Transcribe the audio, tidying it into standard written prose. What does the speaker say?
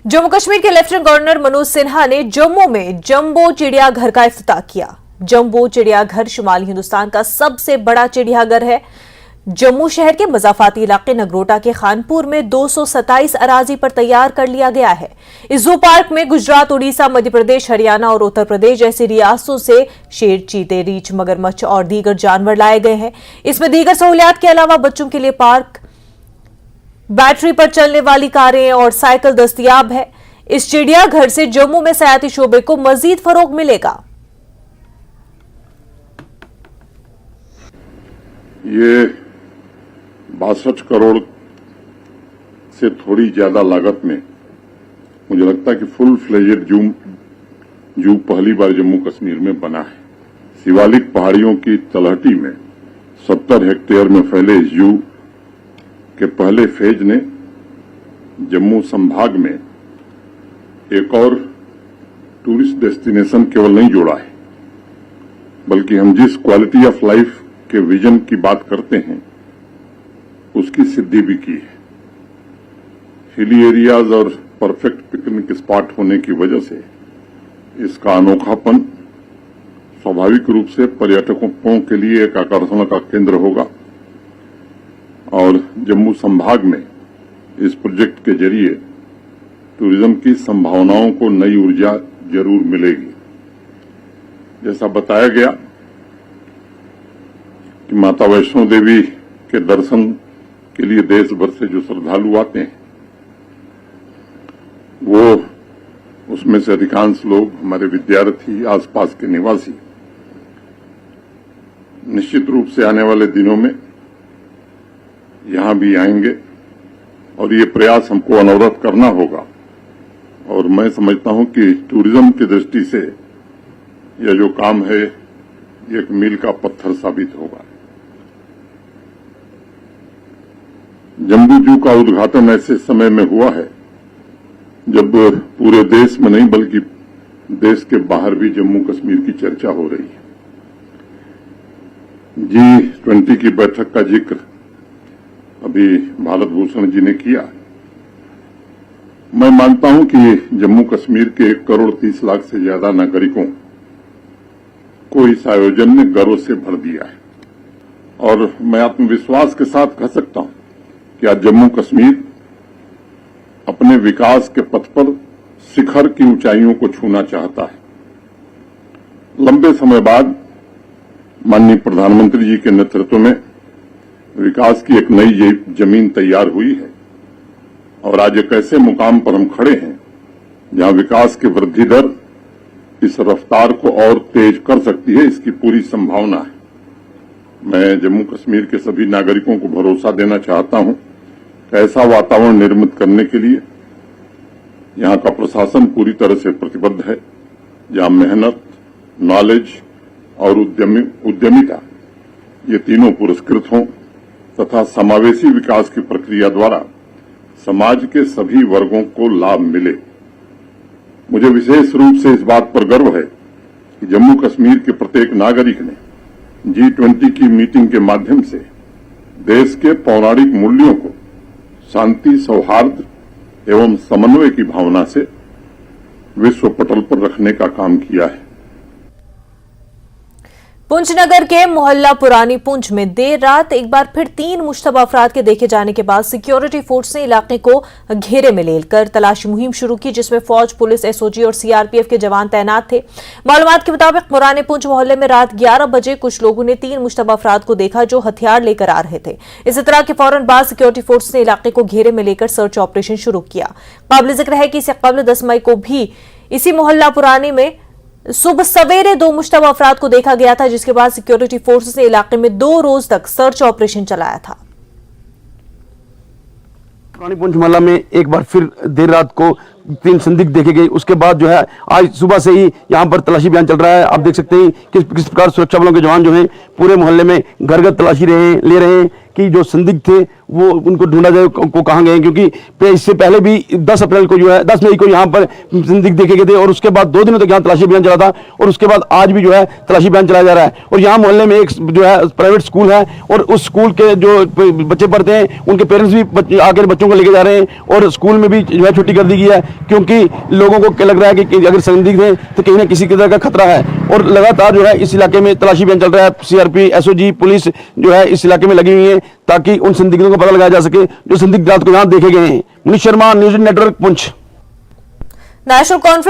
जम्मू कश्मीर के lieutenant governor Manoj Sinha ने जम्मू में जंबो चिड़ियाघर का इफ्तिताह किया। जंबो चिड़ियाघर शुमाली हिंदुस्तान का सबसे बड़ा चिड़ियाघर है। जम्मू शहर के मजाफाती इलाके नगरोटा के खानपुर में 227 अराजी पर तैयार कर लिया गया है। इस जू पार्क में गुजरात, उड़ीसा, मध्य प्रदेश, हरियाणा और उत्तर प्रदेश जैसी रियासतों से शेर, चीते, रीछ, मगरमच्छ और दीगर जानवर लाए गए हैं। इसमें दीगर सहूलियात के अलावा बच्चों के लिए पार्क, बैटरी पर चलने वाली कारें और साइकिल दस्तयाब है। इस चिड़ियाघर से जम्मू में सयाहती शोबे को मजीद फरोग मिलेगा। ये 62 करोड़ से थोड़ी ज्यादा लागत में मुझे लगता है कि फुल फ्लेजेड जू पहली बार जम्मू कश्मीर में बना है। शिवालिक पहाड़ियों की तलहटी में 70 हेक्टेयर में फैले इस जू के पहले फेज ने जम्मू संभाग में एक और टूरिस्ट डेस्टिनेशन केवल नहीं जोड़ा है, बल्कि हम जिस क्वालिटी ऑफ लाइफ के विजन की बात करते हैं उसकी सिद्धि भी की है। हिली एरियाज और परफेक्ट पिकनिक स्पॉट होने की वजह से इसका अनोखापन स्वाभाविक रूप से पर्यटकों के लिए एक आकर्षण का केंद्र होगा और जम्मू संभाग में इस प्रोजेक्ट के जरिए टूरिज्म की संभावनाओं को नई ऊर्जा जरूर मिलेगी। जैसा बताया गया कि माता वैष्णो देवी के दर्शन के लिए देश भर से जो श्रद्धालु आते हैं वो उसमें से अधिकांश लोग हमारे विद्यार्थी, आसपास के निवासी निश्चित रूप से आने वाले दिनों में यहां भी आएंगे और ये प्रयास हमको अनवरत करना होगा। और मैं समझता हूं कि टूरिज्म की दृष्टि से यह जो काम है ये एक मील का पत्थर साबित होगा। जम्बू जू का उद्घाटन ऐसे समय में हुआ है जब पूरे देश में नहीं बल्कि देश के बाहर भी जम्मू कश्मीर की चर्चा हो रही है। G20 की बैठक का जिक्र अभी भारत भूषण जी ने किया। मैं मानता हूं कि जम्मू कश्मीर के 1 करोड़ 30 लाख से ज्यादा नागरिकों को इस आयोजन ने गर्व से भर दिया है और मैं आत्मविश्वास के साथ कह सकता हूं कि आज जम्मू कश्मीर अपने विकास के पथ पर शिखर की ऊंचाइयों को छूना चाहता है। लंबे समय बाद माननीय प्रधानमंत्री जी के नेतृत्व में विकास की एक नई जमीन तैयार हुई है और आज एक ऐसे मुकाम पर हम खड़े हैं जहां विकास की वृद्धि दर इस रफ्तार को और तेज कर सकती है, इसकी पूरी संभावना है। मैं जम्मू कश्मीर के सभी नागरिकों को भरोसा देना चाहता हूं कि ऐसा वातावरण निर्मित करने के लिए यहां का प्रशासन पूरी तरह से प्रतिबद्ध है जहां मेहनत, नॉलेज और उद्यमिता ये तीनों पुरस्कृत हों तथा समावेशी विकास की प्रक्रिया द्वारा समाज के सभी वर्गों को लाभ मिले। मुझे विशेष रूप से इस बात पर गर्व है कि जम्मू कश्मीर के प्रत्येक नागरिक ने G20 की मीटिंग के माध्यम से देश के पौराणिक मूल्यों को शांति, सौहार्द एवं समन्वय की भावना से विश्व पटल पर रखने का काम किया है। पुंछ नगर के मोहल्ला पुरानी पुंछ में देर रात एक बार फिर 3 मुश्तबा अफराद के देखे जाने के बाद सिक्योरिटी फोर्स ने इलाके को घेरे में लेकर तलाशी मुहिम शुरू की, जिसमें फौज, पुलिस, एसओजी और सीआरपीएफ के जवान तैनात थे। मालूमात के मुताबिक पुरानी पुंछ मोहल्ले में रात 11 बजे कुछ लोगों ने 3 मुश्तबा अफराद को देखा जो हथियार लेकर आ रहे थे। इस इत्तला के फौरन बाद सिक्योरिटी फोर्स ने इलाके को घेरे में लेकर सर्च ऑपरेशन शुरू किया। काबिल जिक्र है कि इससे कबल 10 मई को भी इसी मोहल्ला पुरानी में सुबह सवेरे 2 मुश्तबा अफराद को देखा गया था, जिसके बाद सिक्योरिटी फोर्सेस ने इलाके में 2 रोज तक सर्च ऑपरेशन चलाया था। पुरानी पुंछ मोहल्ला में एक बार फिर देर रात को 3 संदिग्ध देखे गए। उसके बाद जो है आज सुबह से ही यहाँ पर तलाशी अभियान चल रहा है। आप देख सकते हैं किस प्रकार सुरक्षा बलों के जवान जो हैं पूरे मोहल्ले में घर घर तलाशी ले रहे हैं कि जो संदिग्ध थे वो उनको ढूंढा जाए को कहाँ गए, क्योंकि इससे पहले भी 10 अप्रैल को जो है 10 मई को यहाँ पर संदिग्ध देखे गए थे और उसके बाद 2 दिनों तक यहाँ तलाशी अभियान चला था और उसके बाद आज भी जो है तलाशी अभियान चलाया जा रहा है। और यहाँ मोहल्ले में एक जो है प्राइवेट स्कूल है और उस स्कूल के जो बच्चे पढ़ते हैं उनके पेरेंट्स भी आकर बच्चों को लेके जा रहे हैं और स्कूल में भी जो है छुट्टी कर दी गई है, क्योंकि लोगों को लग रहा है कि अगर संदिग्ध हैं तो कहीं ना किसी तरह का खतरा है। और लगातार जो है इस इलाके में तलाशी अभियान चल रहा है। सीआरपी, एसओजी, पुलिस जो है इस इलाके में लगी हुई है ताकि उन संदिग्धों का पता लगाया जा सके जो संदिग्ध रात को यहाँ देखे गए हैं। Munish Sharma, news network, Poonch. National conference